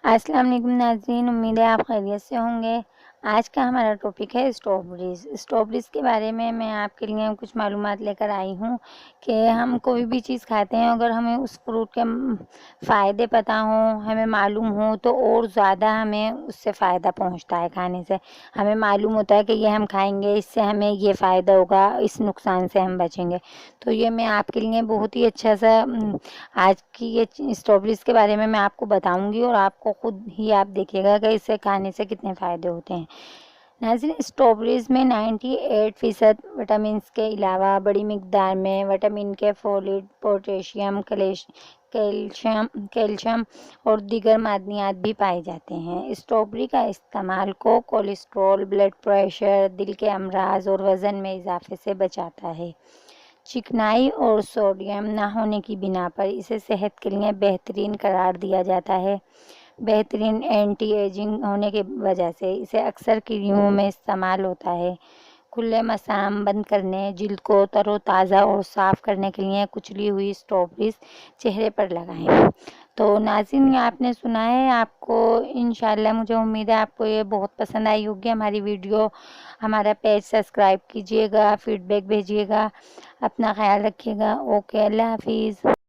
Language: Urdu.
السلام علیکم ناظرین، امید ہے آپ خیریت سے ہوں گے۔ آج کا ہمارا ٹاپک ہے اسٹرابریز۔ اسٹرابریز کے بارے میں آپ کے لیے کچھ معلومات لے کر آئی ہوں کہ ہم کوئی بھی چیز کھاتے ہیں، اگر ہمیں اس فروٹ کے فائدے پتہ ہوں، ہمیں معلوم ہو تو اور زیادہ ہمیں اس سے فائدہ پہنچتا ہے کھانے سے۔ ہمیں معلوم ہوتا ہے کہ یہ ہم کھائیں گے، اس سے ہمیں یہ فائدہ ہوگا، اس نقصان سے ہم بچیں گے۔ تو یہ میں آپ کے لیے بہت ہی اچھا سا آج کی یہ اسٹرابریز کے بارے میں آپ کو بتاؤں گی، اور آپ کو خود ہی آپ دیکھیے گا کہ اسے کھانے سے کتنے فائدے ہوتے ہیں۔ ناظرین، اسٹرابریز میں 98% وٹامنس کے علاوہ بڑی مقدار میں وٹامن کے، فولیٹ، پوٹیشیم، کیلشیم اور دیگر معدنیات بھی پائے جاتے ہیں۔ اسٹرابری کا استعمال کو کولیسٹرول، بلڈ پریشر، دل کے امراض اور وزن میں اضافے سے بچاتا ہے۔ چکنائی اور سوڈیم نہ ہونے کی بنا پر اسے صحت کے لیے بہترین قرار دیا جاتا ہے۔ بہترین اینٹی ایجنگ ہونے کی وجہ سے اسے اکثر کریموں میں استعمال ہوتا ہے۔ کھلے مسام بند کرنے، جلد کو تر و تازہ اور صاف کرنے کے لیے کچلی ہوئی اسٹرابریز چہرے پر لگائیں۔ تو ناظرین، آپ نے سنا ہے، آپ کو انشاءاللہ مجھے امید ہے آپ کو یہ بہت پسند آئی ہوگی ہماری ویڈیو۔ ہمارا پیج سبسکرائب کیجیے گا، فیڈ بیک بھیجیے گا، اپنا خیال رکھیے گا۔ اوکے، اللہ حافظ۔